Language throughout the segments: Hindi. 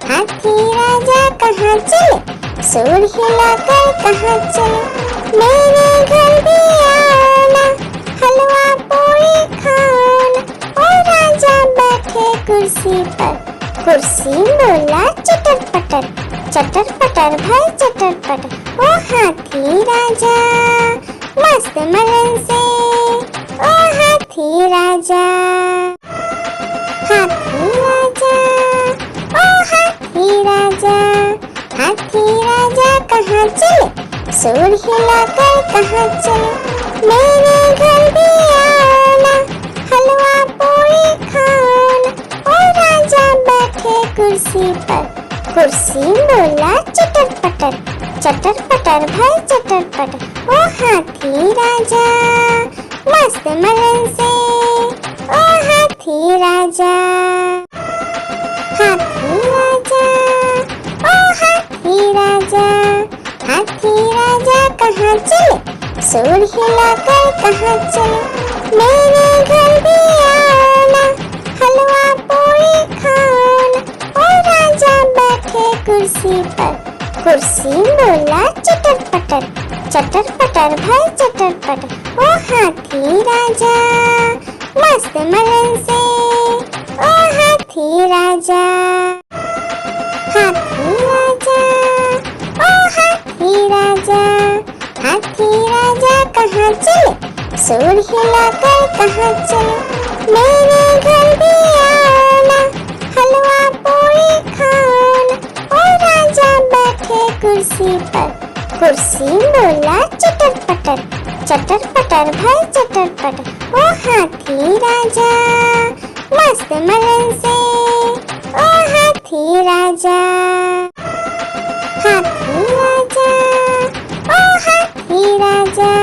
हाथी राजा कहाँ चले, सूंड हिलाकर कहाँ चले। मेरे घर भी आना, हलवा पूरी खाना। ओ राजा बैठे कुर्सी पर, कुर्सी बोला चटर पटर, चटर पटर भाई चटर पटर। ओ हाथी राजा मस्त मलन से, ओ हाथी राजा, हाथी राजा, ओ हाथी राजा। हाथी राजा कहाँ चले, सूंड हिलाकर कहाँ चले। मेरे घर भी आना, हलवा पूरी खाना। ओ राजा बैठे कुर्सी पर, कुर्सी बोला चटर पटर, चटर पटर भाई चटर पटर। ओ हाथी राजा मस्त मलन से, ओ हाथी राजा, हाथी राजा, ओ हाथी राजा। हाथी राजा कहाँ चले, सूंड हिलाकर कहाँ चले। मेरे घर भी आना, हलवा पूरी खाना। ओ राजा बैठे कुर्सी पर, कुर्सी बोला चटर पटर, चटर पटर भाई चटर पटर। ओ हाथी राजा मस्त मलन से, ओ हाथी राजा, हाथी राजा, ओ हाथी राजा। हाथी राजा कहाँ चले, सूंड हिलाकर कहाँ चले। मेरे घर भी आना, हलवा पूरी खाना। ओ राजा बैठे कुर्सी पर, कुर्सी बोला चटर पटर, चटर पटर भाई चटर पटर। ओ हाथी राजा मस्त मलन से, ओ हाथी राजा, हाथी राजा, ओ हाथी राजा।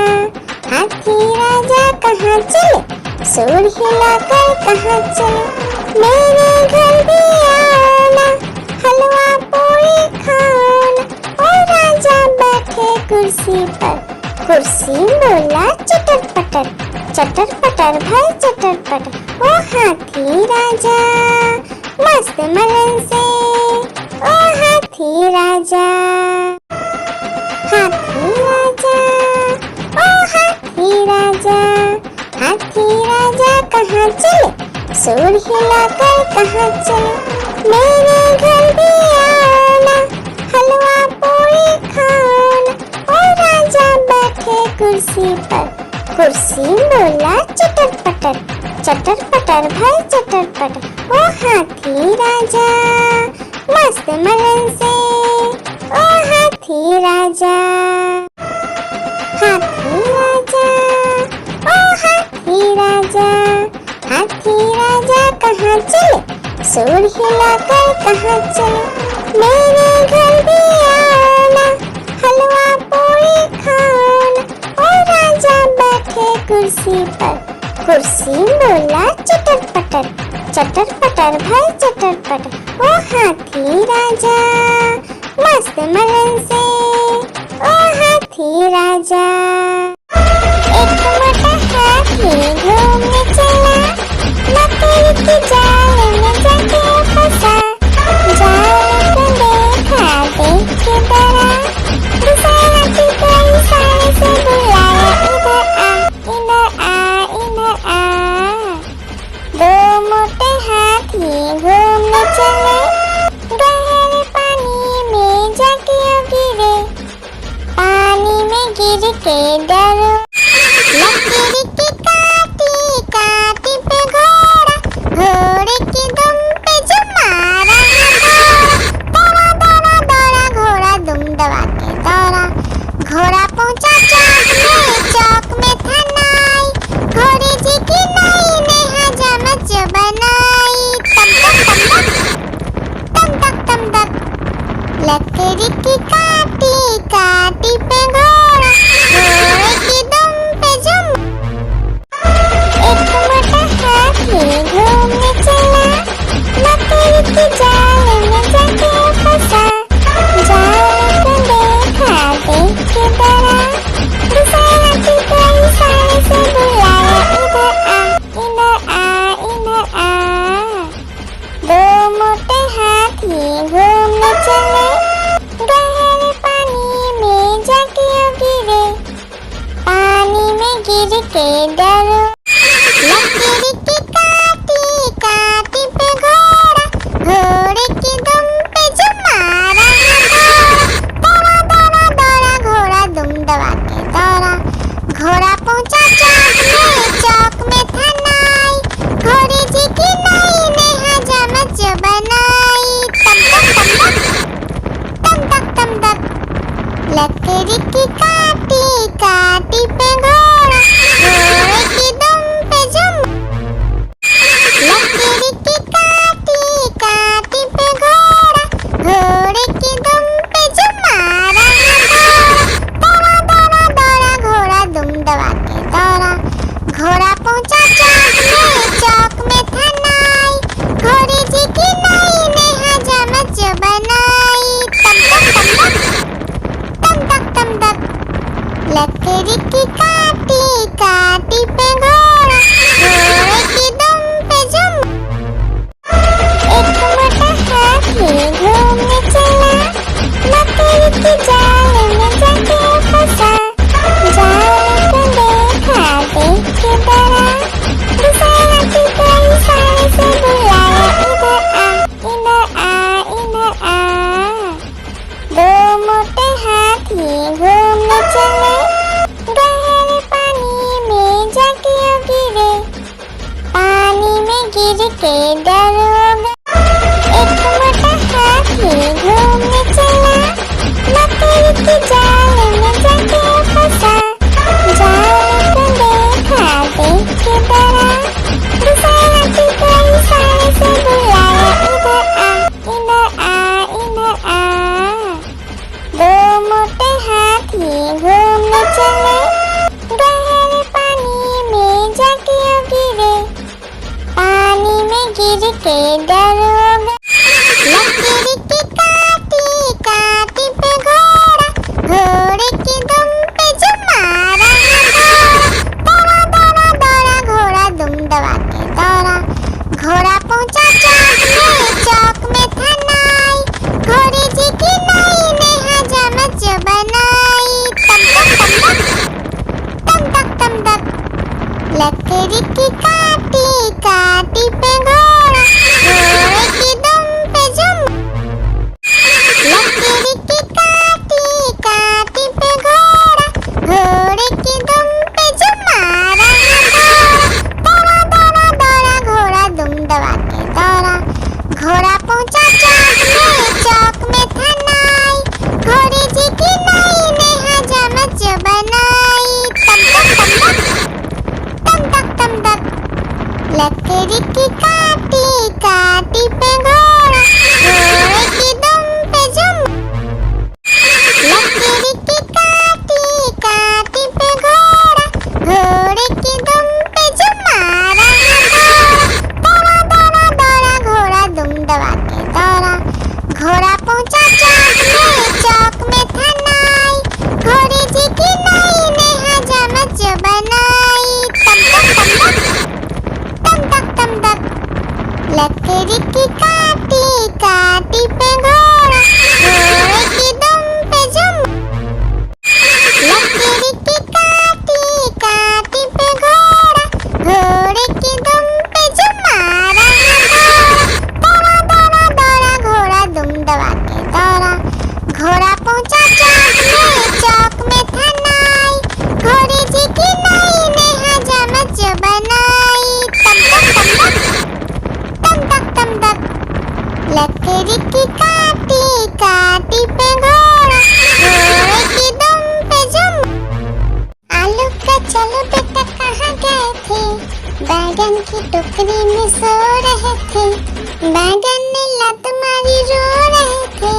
हाथी राजा कहाँ चले, सूंड हिलाकर कहाँ चले। मेरे घर भी आना, हलवा पूरी खाना। ओ राजा बैठे कुर्सी पर, कुर्सी बोला चटर पटर, चटर पटर भाई चटर पटर। ओ हाथी राजा मस्त मलन से, ओ हाथी राजा, हाथी राजा, ओ हाथी राजा। हाथी राजा कहाँ चले, सूंड हिलाकर कहाँ चले। मेरे घर भी आना, हलवा पूरी खाना। ओ राजा बैठे कुर्सी पर, कुर्सी बोला चटर पटर, चटर पटर भाई चटर पटर। ओ हाथी राजा मस्त मलन से, ओ हाथी राजा, हाथी राजा, ओ हाथी राजा। हाथी राजा कहाँ चले, सूंड हिलाकर कहाँ चले। मेरे घर भी आना, हलवा पूरी खाना। ओ राजा बैठे कुर्सी पर, कुर्सी बोला चटर पटर, चटर पटर भाई चटर पटर। ओ हाथी राजा मस्त मलन से, ओ हाथी राजा। एक मोटा हाथी घूमने चला, मकड़ी के जाल में जाके फंसा। जाल को देखा देख के डरा, दूसरा हाथी को इशारे से बुलाया, इधर आ इधर आ इधर आ। दो मोटे हाथी घूमने चले, गहरे पानी में जाके गिरे। पानी में गिर के डरो, लकीर की काटी काटी पे घोड़ा, घोड़े की दुम पे जो मारा है दौड़ा, दौड़ा दौड़ा घोड़ा दुम दबा के दौड़ा। घोड़ा पहुंचा चौक में था नाई, घोड़े जी की नाई ने हजामत जो बनाई। तम तक तम तक, लकड़ी की काटी काटी पे घोड़ा, घोड़े के दरोगा। एक मोटा हाथी घूमने चला, मकड़ी की जाल में जाके फंसा। जाल को देखा, देख के डरा, दूसरे हाथी को इशारे से बुलाया, इधर आ, इधर आ, इधर आ। दो मोटे हाथी घूमने चले, गहरे पानी में जाके गिरे। पानी में गिर के दरोगा। लकीर की काटी काटी पे घोड़ा, घोड़े की दुम पे जो मारा है दौड़ा दौड़ा दौड़ा घोड़ा दुम दबा के दौड़ा। घोड़ा पहुंचा चौक में था नाई, घोड़े जी की नाई ने हजामत जो बनाई। तम तक तम तक लकड़ी की काटी काटी पे घोड़ा, घोड़े की दुम पे जुम। लकड़ी की काटी काटी पे घोड़ा, घोड़े की दुम पे जुम मारा है दौड़ा दौड़ा दौड़ा घोड़ा दुम दबा के दौड़ा। घोड़ा पहुंचा चौक में था नाई, घोड़े जी की नाई ने हजामत जो बनाई। तम तक लकड़ी की काटी काटी पे घोड़ा, घोड़े की दुम पे जुम। लकड़ी की काटी काटी पे घोड़ा, घोड़े की दुम पे जुम मारा है दौड़ा दौड़ा दौड़ा घोड़ा दुम दबा के दौड़ा। घोड़ा पहुंचा चौक में था नाई, घोड़े जी की नाई ने हजामत जो बनाई। तम तक लकड़ी की काटी काटी पे घोड़ा, घोड़े की दुम पे जुम। लकड़ी की काटी काटी पे घोड़ा, घोड़े की दुम पे जुम मारा है दौड़ा दौड़ा दौड़ा घोड़ा दुम दबा के दौड़ा। घोड़ा पहुंचा चौक में था नाई, घोड़े जी की नाई ने हजामत जो बनाई। तम तक लकड़ी की काटी काटी पे घोड़ा, घोड़े की दुम पे जुम। आलू का चलो बेटा कहाँ गए थे, बैगन की टोकरी में सो रहे थे। बैगन ने लत मारी रो रहे थे,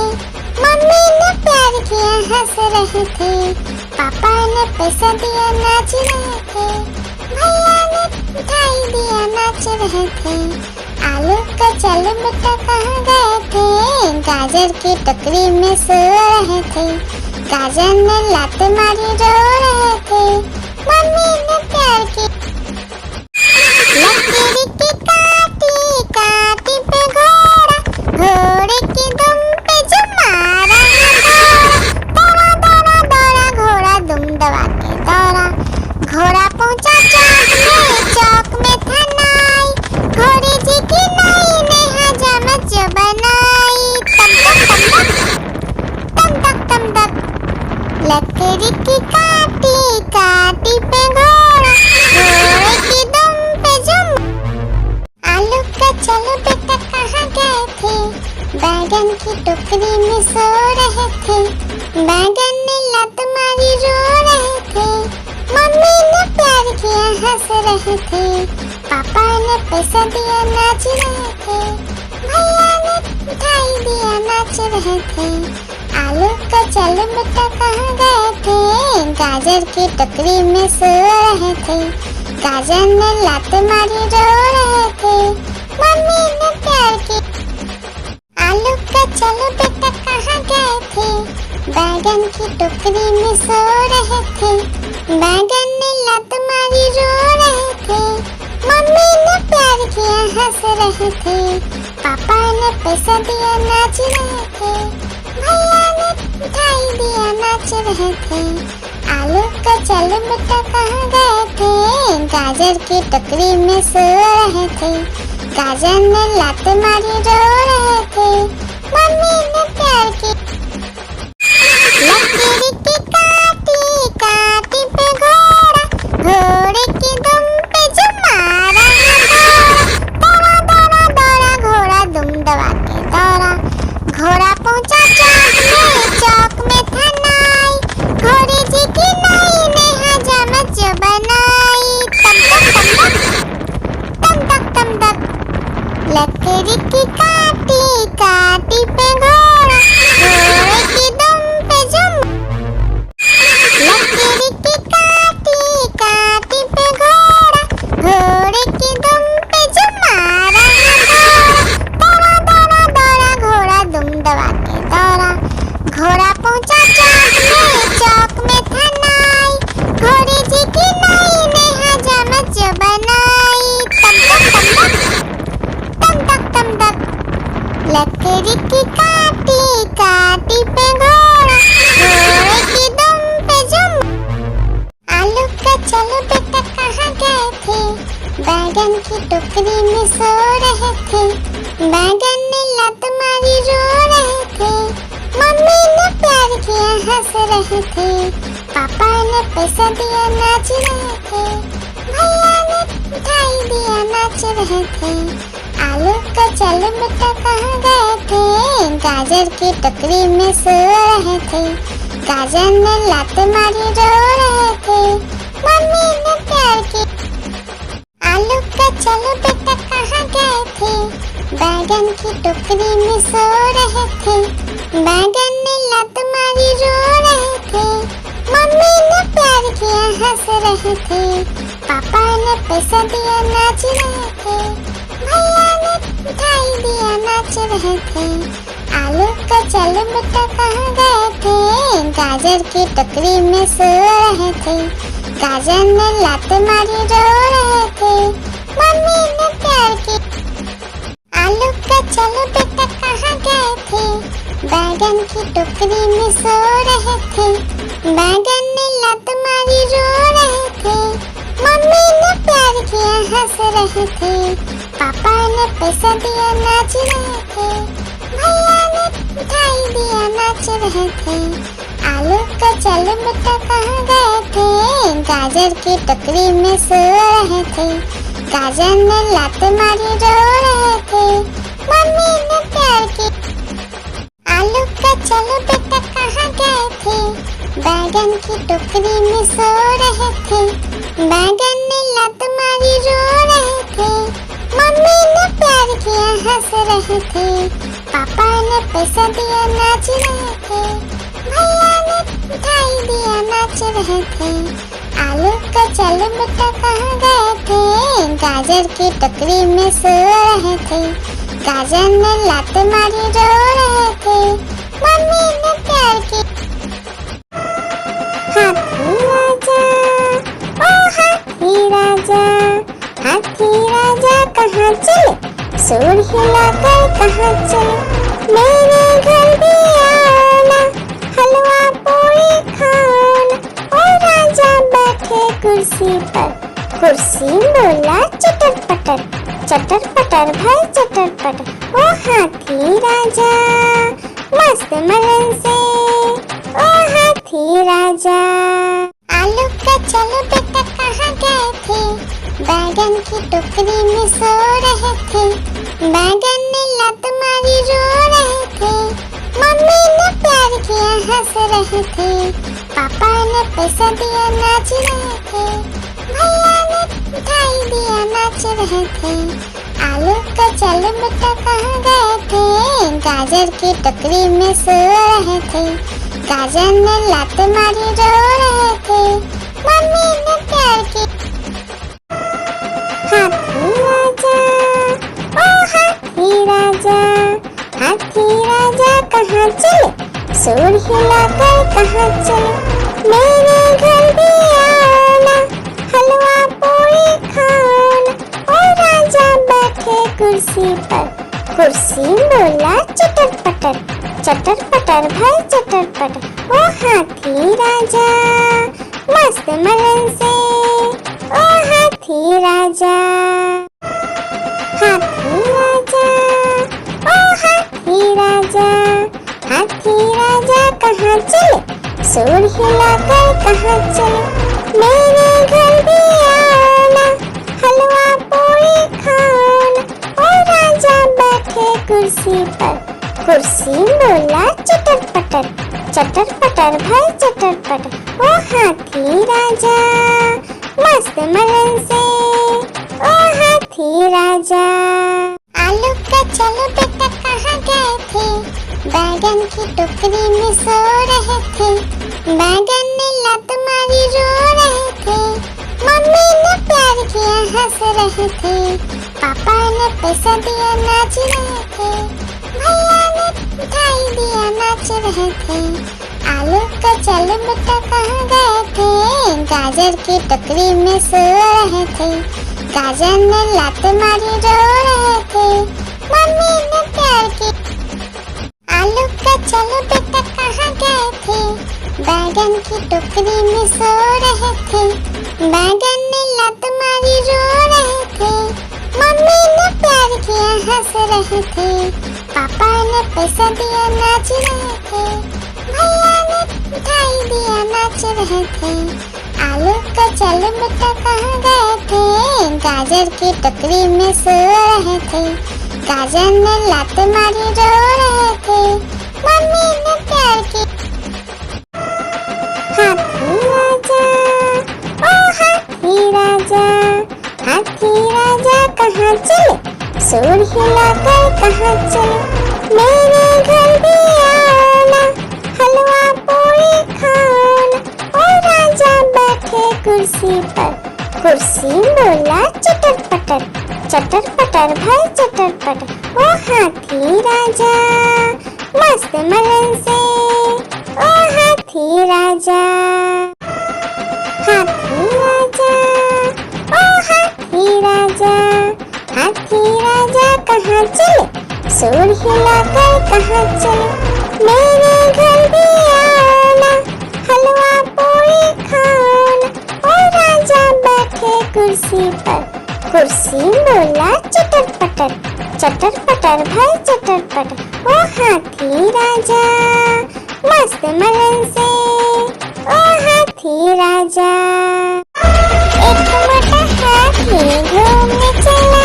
मम्मी ने प्यार किया हंस रहे थे। पापा ने पैसा दिया नाच रहे थे, भैया ने मिठाई दिया नाच रहे थे। आलू का चलो बेटा कहाँ गए थे, गाजर की टोकरी में सो रहे थे। गाजर ने लात मारी रो रहे थे, मम्मी ने प्यार की। लकड़ी की काटी काटी पे घोड़ा, घोड़े की दुम पे जो मारा है दौड़ा दौड़ा दौड़ा घोड़ा दुम दबा के दौड़ा। घोड़ा पहुंचा चौक में था नाई, घोड़े जी की नाई ने हजामत जो बनाई। तम तक लकड़ी की काटी काटी पे घोड़ा, घोड़े की दुम पे जुम। आलू का चलो बेटा कहाँ गए थे, बैगन की टोकरी में सो रहे थे। बैगन ने लत मारी रो रहे थे, मम्मी ने प्यार किया हंस रहे थे। पापा ने पैसा दिया नाच रहे थे, भैया ने मिठाई दिया नाच रहे थे। आलू का चलो बेटा कहाँ गए थे, गाजर की टोकरी में सो रहे थे। गाजर ने लात मारी रो रहे थे, मम्मी ने प्यार की। आलू का चलो बेटा कहाँ गए थे, बैगन की टोकरी में सो रहे थे। बैगन ने लत मारी रो रहे थे, मम्मी ने प्यार किया हंस रहे थे। पापा ने पैसा दिया नाच रहे थे, भैया ने मिठाई दिया नाच रहे थे। आलू का चलो बेटा कहाँ गए थे, गाजर की टोकरी में सो रहे थे। गाजर ने लात मारी रो रहे थे, मम्मी ने प्यार की। लकड़ी की काटी काटी पे घोड़ा, घोड़े की दुम पे जो मारा है दौड़ा दौड़ा लकड़ी की काटी काटी पे घोड़ा, घोड़े की दुम पे जुम। लकड़ी की काटी काटी पे घोड़ा, घोड़े की दुम पे जुम मारा घोड़ा। दौड़ा दौड़ा दौड़ा घोड़ा दुम दबा के दौड़ा। घोड़ा पहुंचा चौक में था नाई, घोड़े जी की नाई ने हजामत जो बनाई। तम तक तम तक लकड़ी की काटी काटी पे घोड़ा, घोड़े की दुम पे जुम। आलू का चलो बेटा कहाँ गए थे, बैगन की टोकरी में सो रहे थे। बैगन ने लत मारी रो रहे थे, मम्मी ने प्यार किया हंस रहे थे। पापा ने पैसा दिया नाच रहे थे, भैया ने मिठाई दिया नाच रहे थे। आलू का चलो बेटा कहाँ गए थे, गाजर की टोकरी में सो रहे थे। गाजर ने लात मारी रो रहे थे, मम्मी ने प्यार किया। आलू का चलो बेटा कहाँ गए थे, बैगन की टोकरी में सो रहे थे। बैगन ने लात मारी रो रहे थे, मम्मी ने प्यार किया हंस रहे थे। पापा ने पैसा दिया नाच रहे थे, भैया ने मिठाई दिया नाच रहे थे। आलू का चलो बेटा कहाँ गए थे, गाजर की टोकरी में सो रहे थे। गाजर ने लात मारी रो रहे थे, मम्मी ने प्यार किया। आलू का चलो बेटा कहाँ गए थे, बैगन की टोकरी में सो रहे थे। बैगन ने लात मारी रो रहे थे, मम्मी ने प्यार किया हंस रहे थे। पापा ने पैसा दिया नाच रहे थे, भैया ने मिठाई दिया नाच रहे थे। आलू का चलो बेटा कहाँ गए थे, गाजर की टोकरी में सो रहे थे। गाजर ने लात मारी रो रहे थे, मम्मी ने प्यार किया। आलू का चलो बेटा कहाँ गए थे, बैगन की टोकरी में सो रहे थे। बैगन ने लात मारी रो रहे थे, मम्मी ने प्यार किया हंस रहे थे। पापा ने पैसा दिया नाच रहे थे, भैया ने मिठाई दिया नाच रहे थे। आलू का चलो बेटा कहाँ गए थे, गाजर की टोकरी में सो रहे थे। गाजर ने लात मारी रो रहे थे, मम्मी ने प्यार किया। हाथी राजा ओ हाथी राजा, हाथी राजा कहाँ चले, सूंड हिलाकर कहाँ चले। मेरे घर भी आना, हलवा पूरी खाना। ओ राजा बैठे कुर्सी पर, कुर्सी बोला चटर पटर, चटर पटर भाई चटर पटर। ओ हाथी राजा मस्त मलन से, ओ हाथी राजा। आलू का चलो बेटा कहाँ गए थे, बैगन की टोकरी में सो रहे थे। बैगन ने लात मारी रो रहे थे, मम्मी ने प्यार किया हंस रहे थे। पापा ने पैसा दिया नाच रहे थे, भैया ने मिठाई दिया नाच रहे थे। आलू का चलो बेटा कहाँ गए थे, गाजर की टोकरी में सो रहे थे। गाजर ने लात मारी रो रहे थे, मम्मी ने प्यार किया। हाथी राजा ओ हाथी राजा, हाथी राजा कहाँ चले, सूंड हिलाकर कहाँ चले। मेरे घर भी आना, हलवा पूरी खाना। ओ राजा बैठे कुर्सी पर, कुर्सी बोला चटर पटर, चटर पटर भाई चटर पटर। ओ हाथी राजा मस्त मलन से, ओ हाथी राजा। हाथी राजा ओ हाथी राजा, हाथी राजा कहाँ चले, सूंड हिलाकर कहाँ चले। मेरे घर भी आना, हलवा पूरी खाना। ओ राजा बैठे कुर्सी पर, कुर्सी बोला चटर पटर, चटर पटर भाई चटर पटर। ओ हाथी राजा मस्त मलन से, ओ हाथी राजा। आलू बैगन की टोकरी में सो रहे थे, बैगन ने लत मारी रो रहे थे, मम्मी ने प्यार किया हंस रहे थे, पापा ने पैसा दिया नाच रहे थे, भैया ने मिठाई दिया नाच रहे थे, आलू का चल बेटा कहाँ गए थे, गाजर की टोकरी में सो रहे थे, गाजर ने लात मारी रो रहे थे, मम्मी ने प्यार की। आलू का चलो बेटा कहाँ गए थे, बैगन की टोकरी में सो रहे थे, बैगन ने लात मारी रो रहे थे, मम्मी ने प्यार किया हंस रहे थे, पापा ने पैसा दिया नाच रहे थे, भैया ने मिठाई दिया नाच रहे थे, आलू का चलो बेटा कहाँ गए थे, गाजर की टोकरी में सो रहे थे, गाजर ने लात मारी रो रहे थे, मम्मी ने प्यार की। हाथी राजा, ओ हाथी राजा, हाथी राजा कहाँ चले, सूर हिलाकर कहाँ चले, मेरे घर भी आना, हलवा पूरी खाना, ओ राजा बैठे कुर्सी पर, कुर्सी बोला चटर पटर, चटर पटर भाई चटर पटर, ओ हाथी राजा मस्त मलन से, ओ हाथी राजा, हाथी राजा, ओ हाथी राजा, हाथी राजा कहाँ चले, सूर हिलाकर कहाँ चले, मेरे घर भी आना, हलवा पूरी खाना, ओ राजा बैठे कुर्सी पर, कुर्सी बोला चटर पटर भाई चटर पटर, ओ हाथी राजा मस्त मलन से, ओ हाथी राजा। एक मोटा हाथी घूमने चला,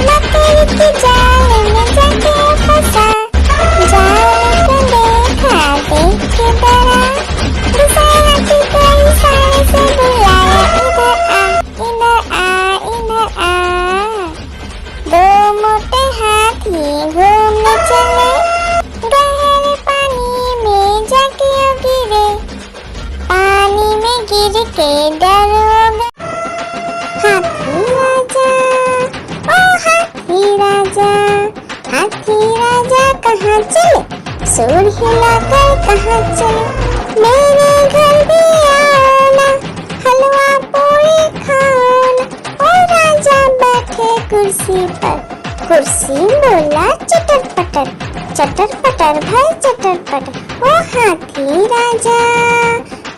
मकड़ी के जाल में जाके फंसा, जाल को देखा देख के डरा, दूसरा हाथी को इशारे से बुलाया, इधर आ इधर आ, दो मोटे हाथी घूमने चले, गहरे पानी में जाके गिरे, पानी में गिर के डर हो गए। हाथी राजा, ओ हाथी राजा, हाथी राजा कहाँ चले, सूर हिलाकर कहाँ चले, मेरे घर भी आना, हलवा पूरी खाना, ओ राजा बैठे कुर्सी पर, कुर्सी बोला चटर पटर भाई चटर पटर, ओ हाथी राजा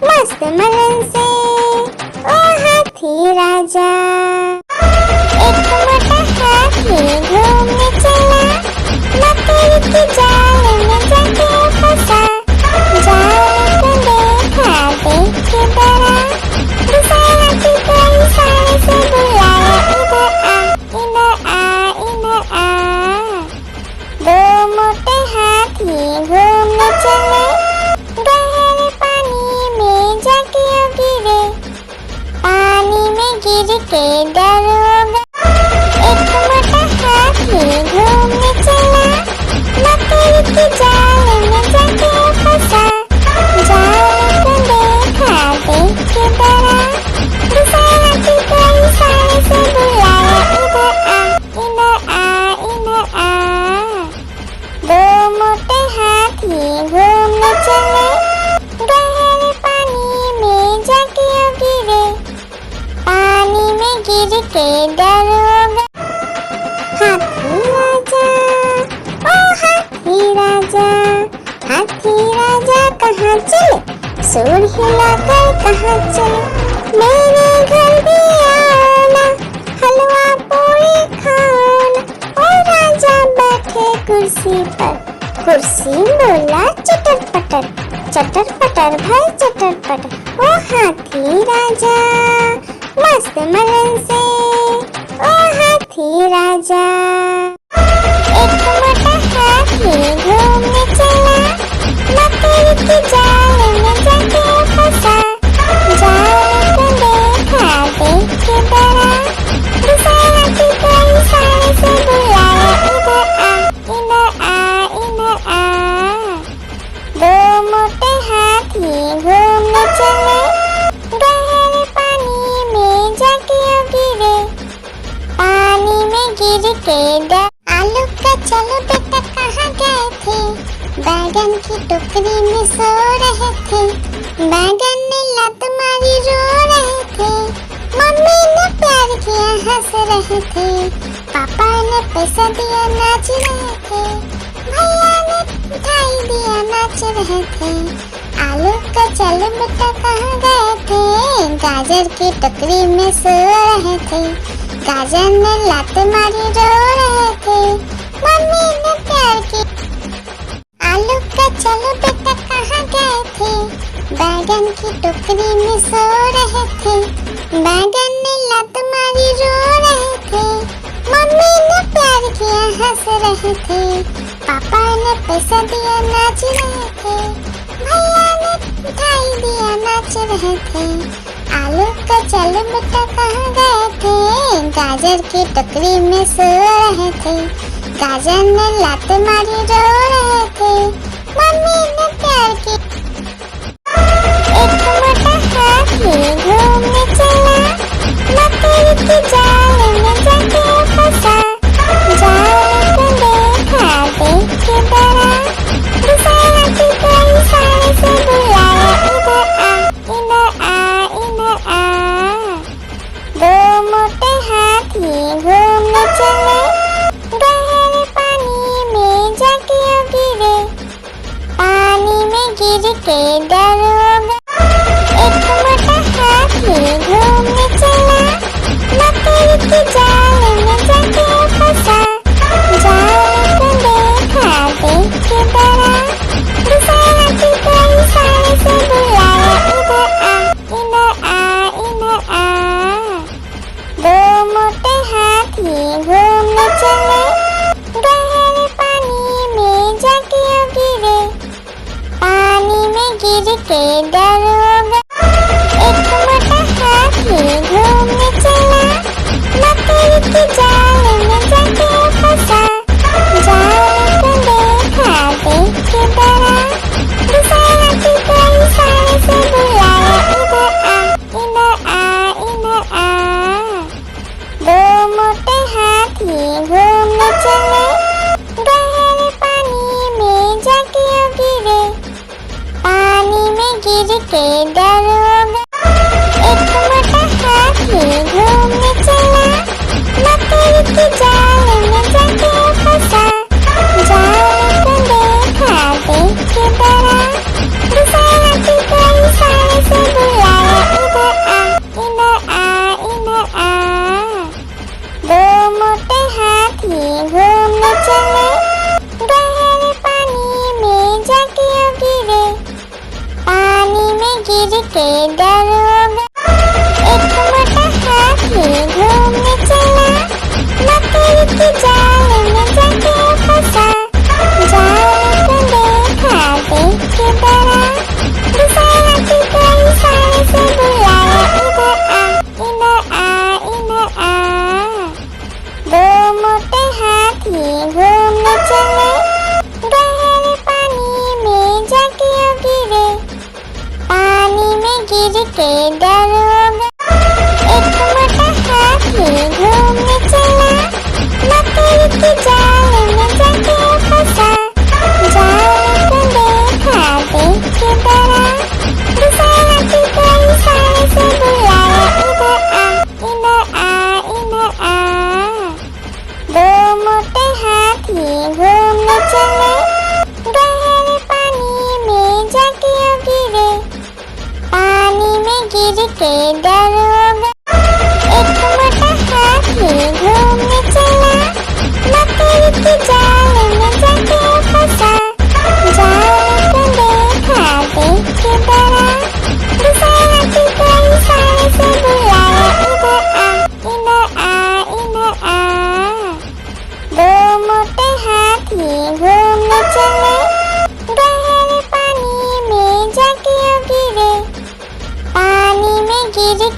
मस्त मलन से, ओ हाथी राजा। एक मोटा हाथी घूमने चला, मकड़ी के जाल में जाके फंसा, जाल को देखा देख के डरा, दूसरा हाथी को इशारे से बुलाया, इधर आ, दो मोटे हाथी घूमने चले, गहरे पानी में जाके गिरे, पानी में गिर के डर हो गए। एक मोटा हाथी घूमने चला, मकड़ी के जाल में जाके फंसा, जाल को देखा देख के डरा, दूसरा हाथी को इशारे से बुलाया, इधर आ, दो मोटे हाथी घूमने चले, गहरे पानी में जाके गिरे, पानी में गिर के डर हो गए। हाथी राजा, ओ हाथी राजा, हाथी राजा कहाँ चले, सूर हिलाकर कहाँ चले, मेरे घर भी आना, हलवा पूरी खाना, ओ राजा बैठे कुर्सी पर, कुर्सी बोला चटर पटर भाई चटर पटर, ओ हाथी राजा मस्त मलन से, ओ हाथी राजा। एक मोटा हाथी घूमने चला, मकड़ी के जाल में जाके फंसा, जाल को देखा देख के डरा, दूसरा हाथी को इशारे से बुलाया, इधर आ, गिर के डर। आलू का चलो बेटा कहाँ गए थे, बैगन की टोकरी में सो रहे थे। बैगन ने लात मारी रो रहे थे, मम्मी ने प्यार किया हंस रहे थे, पापा ने पैसा दिया नाच रहे थे, भैया ने मिठाई दिया नाच रहे थे। आलू का चलो बेटा कहाँ गए थे, गाजर की टोकरी में सो रहे थे। गाजर ने लात मारी रो रहे थे, मम्मी ने प्यार की। आलू का चलो बेटा कहाँ गए थे, बैगन की टोकरी में सो रहे थे। बैगन ने लात मारी रो रहे थे, मम्मी ने प्यार किया हंस रहे थे, पापा ने पैसा दिया नाच रहे थे, भैया ने मिठाई दिया नाच रहे थे। आलू का चलो बेटा कहाँ गए थे, गाजर की टोकरी में सो रहे थे। गाजर ने लात मारी रो रहे थे, मम्मी ने प्यार की। एक मोटा हाथी घूमने चला, मकड़ी की जाल में जाके फंसा। जाल को देखा देख के डरा, दूसरे हाथी को इशारे से बुलाया, इधर आ इधर आ। दो मोटे हाथी घूमने चले, गहरे पानी में जाके गिरे, पानी में गिर के डर हो गए। एक मोटा हाथी घूमने चला, मकड़ी की जाल में जाके फंसा। जाल को देखा देख के डरा, दूसरे हाथी को इशारे से बुलाया, इधर आ इधर आ। दो मोटे हाथी घूमने चले, गहरे पानी में जाके गिरे, पानी में गिर के डर हो गए। एक मोटा हाथी घूमने चला, मकड़ी की जाल में जाके फंसा। जाल को देखा देख के डरा, दूसरे हाथी को इशारे से बुलाया, इधर आ इधर आ। दो मोटे हाथी घूमने चले, गहरे पानी में जाके गिरे, पानी में गिर के डर हो गए। एक मोटा हाथी घूमने चला, मकड़ी की जाल में जाके फंसा। जाल को देखा देख के डरा, दूसरे हाथी को इशारे से बुलाया, इधर आ इधर आ। दो मोटे हाथी घूमने चले, गहरे पानी में जाके गिरे, पानी में गिर के डर हो गए। एक मोटा हाथी घूमने चला, मकड़ी की जाल में जाके फंसा। जाल को देखा देख के डरा, दूसरे हाथी को इशारे से बुलाया, इधर आ इधर आ। दो मोटे हाथी घूमने चले, गहरे पानी में जाके गिरे, पानी में गिर के डर हो गए। एक मोटा हाथी घूमने चला, मकड़ी की जाल में जाके फंसा। जाल को देखा देख के डरा, दूसरे हाथी को इशारे से बुलाया, इधर आ इधर आ। दो मोटे हाथी घूमने चले, गहरे पानी में जाके गिरे, पानी में गिर के डर हो गए। एक मोटा हाथी घूमने चला, मकड़ी की जाल में जाके फंसा। जाल को देखा देख के डरा, दूसरे हाथी को इशारे से बुलाया, इधर आ इधर आ। दो मोटे हाथी घूमने चले, गहरे पानी में जाके गिरे, पानी में गिर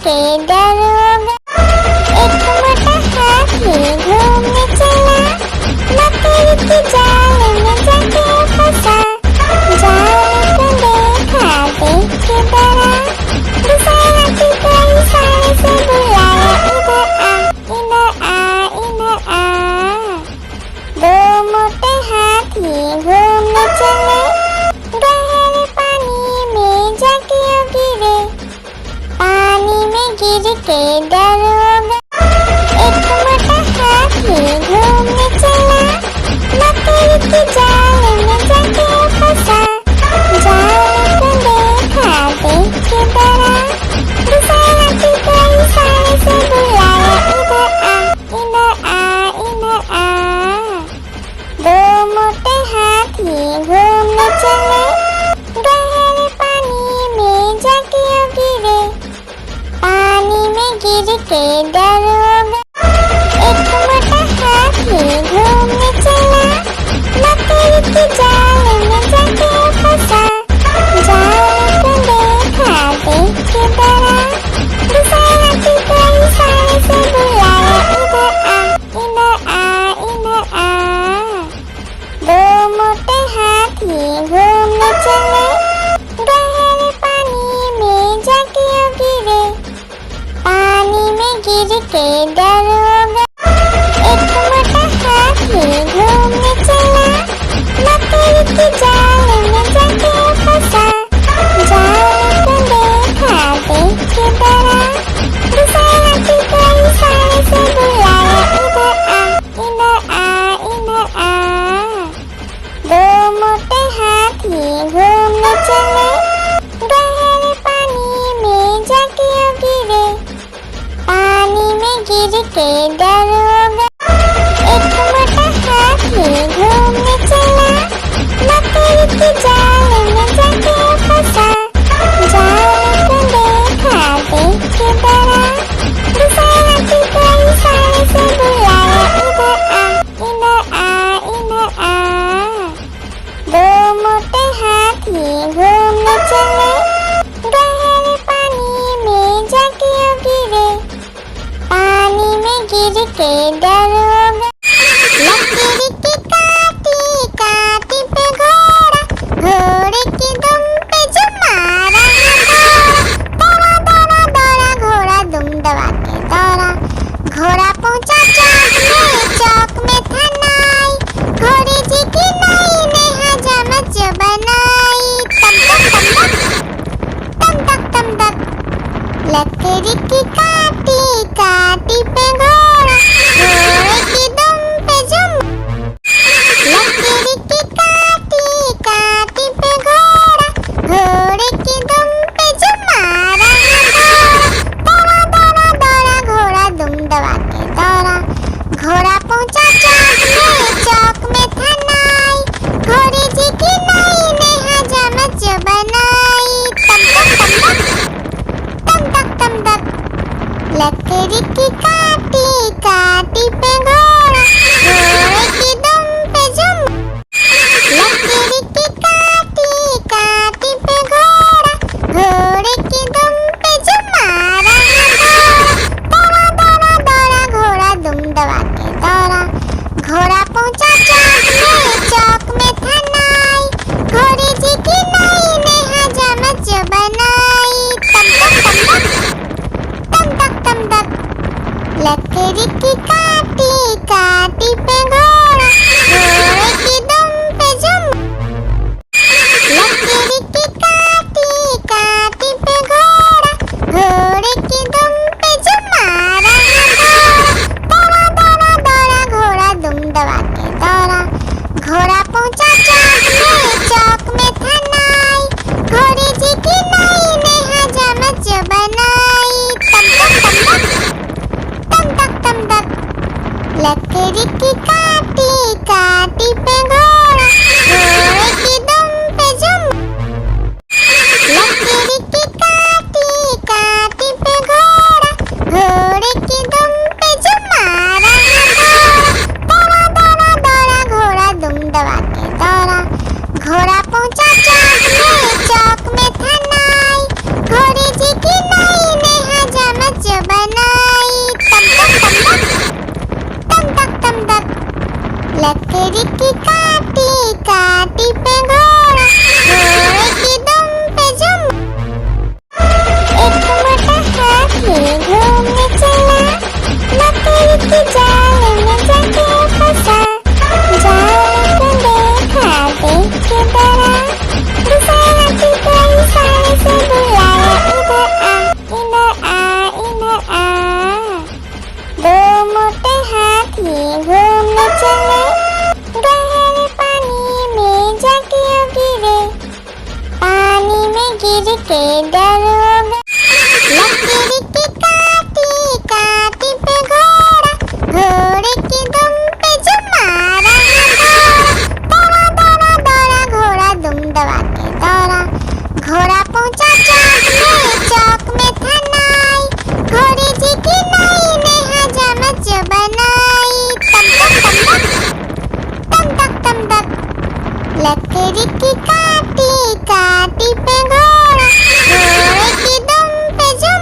के दरोगा। एक मोटा हाथी घूमने चला, मकड़ी के जाल में जाके फंसा। जाल को देखा देख के डरा, दूसरे हाथी को इशारे से बुलाया, इधर आ, इधर आ, इधर आ। दो मोटे हाथी घूमने चले, गहरे पानी में जाके गिरे। पानी में गिर के दरोगा। एक मोटा हाथी घूमने चला, मकड़ी के जाल में जाके फंसा। जाल को देखा देख के डरा, दूसरे हाथी को इशारे से बुलाया, इधर आ, इधर आ, इधर आ। दो मोटे हाथी घूमने चले, गहरे पानी में जाके गिरे। पानी में गिर के दरोगा। एक मोटा हाथी घूमने चला, मकड़ी के जाल में जाके फंसा। जाल को देखा देख के डरा, दूसरे हाथी को इशारे से बुलाया, इधर आ, इधर आ, इधर आ। दो मोटे हाथी घूमने चले, गहरे पानी में जाके गिरे। पानी में गिर के दरोगा। एक मोटा हाथी घूमने चला, मकड़ी के जाल में जाके फंसा। जाल को देखा देख के डरा, दूसरे हाथी को इशारे से बुलाया, इधर आ, इधर आ, इधर आ। दो मोटे हाथी घूमने चले, गहरे पानी में जाके गिरे। पानी में गिर के दरोगा। लकड़ी की काटी काटी पे घोड़ा, घोड़े की दुम पे जो मारा दौड़ा दौड़ा दौड़ा घोड़ा दुम दबा के दौड़ा। घोड़ा पहुंचा चौक में था नाई, घोड़े जी की नाई ने हजामत जो बनाई। तम तक तम तक, लकड़ी की काटी काटी पे घोड़ा, घोड़े की दुम पे जो। लकड़ी की काटी काटी पे घोड़ा, घोड़े की दुम पे जो मारा दौड़ा दौड़ा दौड़ा घोड़ा दुम दबा के दौड़ा। घोड़ा पहुंचा चौक में था नाई, घोड़े जी की नाई ने हजामत जो बनाई। तम तक तम तक, लकड़ी की काटी काटी पे घोड़ा, घोड़े की दुम पे जो। लकड़ी की काटी काटी पे घोड़ा, घोड़े की दुम पे जो मारा दौड़ा दौड़ा दौड़ा घोड़ा दुम दबा के दौड़ा। घोड़ा पहुंचा चौक में था नाई, घोड़े जी की नाई ने हजामत जो बनाई। तम तक, लकड़ी की काटी काटी पे घोड़ा, घोड़े की दुम पे जो। लकड़ी की काटी काटी पे घोड़ा, घोड़े की दुम पे जो मारा दौड़ा दौड़ा दौड़ा घोड़ा दुम दबा के दौड़ा। घोड़ा पहुंचा चौक में था नाई, घोड़े जी की नाई ने हजामत जो बनाई। तम तक, लकड़ी की काटी काटी पे घोड़ा, घोड़े की दुम पे जो। लकड़ी की काटी काटी पे घोड़ा, घोड़े की दुम पे जो मारा दौड़ा दौड़ा दौड़ा घोड़ा दुम दबा के दौड़ा। घोड़ा पहुंचा चौक में था नाई, घोड़े जी की नाई ने हजामत जो बनाई। तम तक, लकड़ी की काटी काटी पे घोड़ा, घोड़े की दुम पे जो। एक मोटा हाथी घूमने चला, मकड़ी के जाल में जाके फंसा। जाल को देखा देख के डरा, दूसरे हाथी को इशारे से बुलाया, इधर आ, इधर आ, इधर आ। चले, गहरे पानी में जाके गिरे, पानी में गिर के डर हो गए। लकड़ी की काटी काटी पे घोड़ा, घोड़े की दुम पे जो मारा दौड़ा दौड़ा दौड़ा घोड़ा दुम दबा के दौड़ा। घोड़ा पहुंचा चौक में था नाई, घोड़े जी की नाई ने हजामत जो बनाई। तम तक तम तक लकड़ी की काटी काटी पे घोड़ा, घोड़े की दुम पे जो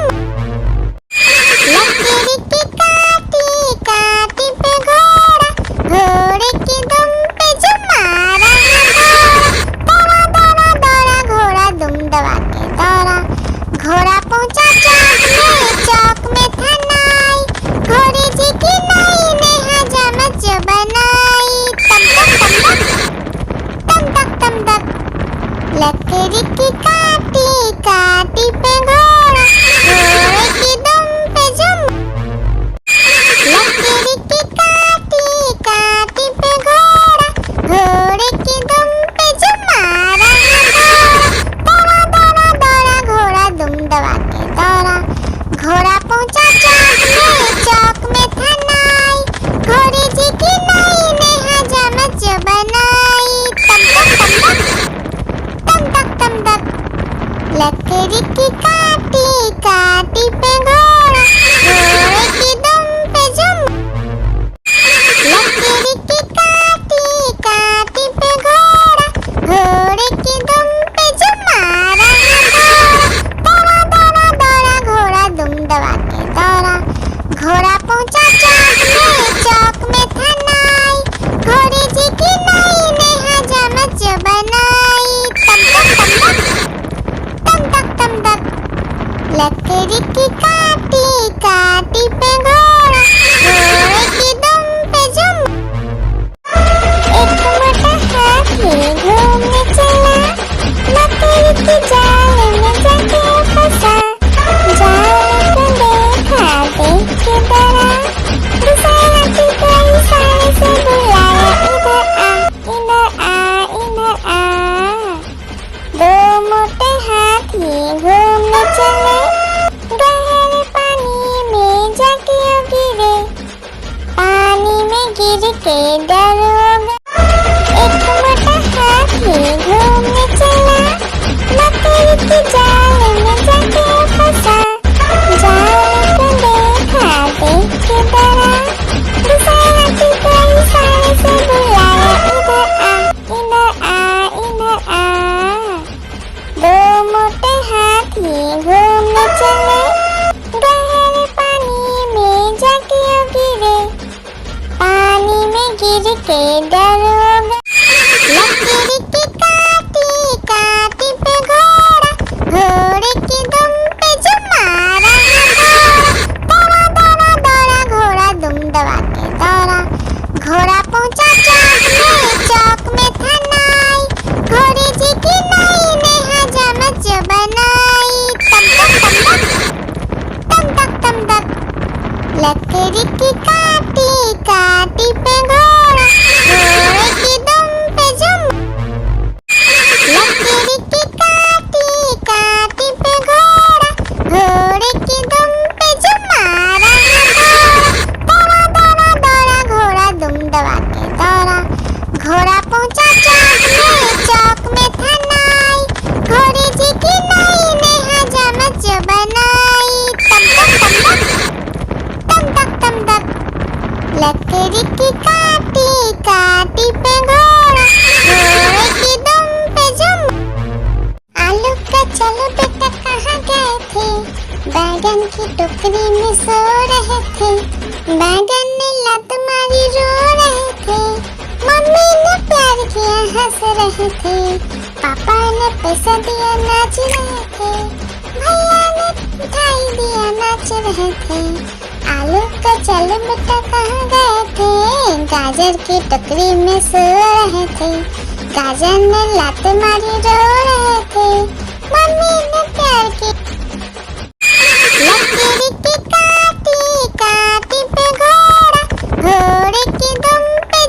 लकड़ी की काटी काटी पे घोड़ा, घोड़े की दुम पे जो मारा दौड़ा दौड़ा दौड़ा घोड़ा दुम दबा के दौड़ा। घोड़ा पहुंचा चौक में था नाई, घोड़े जी की नाई ने हजामत जो बनाई। तम तक लकड़ी की काटी काटी पे घोड़ा, घोड़े की दुम पे जो लकड़ी की काटी काटी पे घोड़ा, घोड़े की दुम पे जो मारा दौड़ा दौड़ा दौड़ा घोड़ा दुम दबा के दौड़ा। घोड़ा पहुंचा चौक में था नाई, घोड़े जी की नाई ने हजामत जो बनाई। तम तक लकड़ी की काटी काटी पे घोड़ा, घोड़े की दुम पे जो लकड़ी की काटी काटी पे घोड़ा, घोड़े की दुम पे जो मारा दौड़ा दौड़ा दौड़ा घोड़ा दुम दबा के दौड़ा। घोड़ा पहुंचा चौक में था नाई, घोड़े जी की नाई ने हजामत जो बनाई। तम तक लकड़ी की काटी काटी पे घोड़ा, घोड़े की दुम पे जो एक मोटा हाथी घूमने चला, लकड़ी की जाल में जाके फंसा। जाल को देखा देख के डरा, दूसरे हाथी को इशारे से बुलाया, इधर आ इधर आ। दो मोटे हाथी घूमने चले, गहरे पानी में जाके गिरे, पानी में गिर के डर हो गए। एक मोटा हाथी घूमने चला, लकड़ी की जाल में जाके फंसा। जाल को देखा देख के डरा, दूसरे हाथी को इशारे से बुलाया, इधर आ इधर आ। दो मोटे हाथी घूमने चले, गहरे पानी में जाके गिरे, पानी में गिर के डर हो गए। लकड़ी की काटी काटी पे घोड़ा, घोड़े की दुम पे जो मारा दौड़ा दौड़ा दौड़ा घोड़ा दुम दबा के दौड़ा। घोड़ा पहुंचा चौक में था नाई, घोड़े जी की नाई ने हजामत जो बनाई। तम तक लकड़ी की काटी काटी पे घोड़ा, घोड़े की दुम पे जो लकड़ी की काटी काटी पे घोड़ा, घोड़े की दुम पे जो मारा दौड़ा दौड़ा दौड़ा घोड़ा दुम दबा के दौड़ा। घोड़ा पहुंचा चौक में था नाई, घोड़े जी की नाई ने हजामत जो बनाई। तम तक लकड़ी की काटी काटी पे घोड़ा, घोड़े की दुम पे जो आलू का चलो बेटा कहाँ गए थे, बैगन की टोकरी में सो रहे थे, बैगन ने लत मारी रो रहे थे, मम्मी ने प्यार किया हंस रहे थे, पापा ने पैसा दिया नाच रहे थे, भैया ने मिठाई दिया नाच रहे थे। आलू का चलो बेटा कहाँ गए थे, गाजर की टोकरी में सो रहे थे, गाजर ने लात मारी रो रहे थे, मम्मी ने प्यार की लकड़ी की काटी काटी पे घोड़ा, घोड़े की दुम पे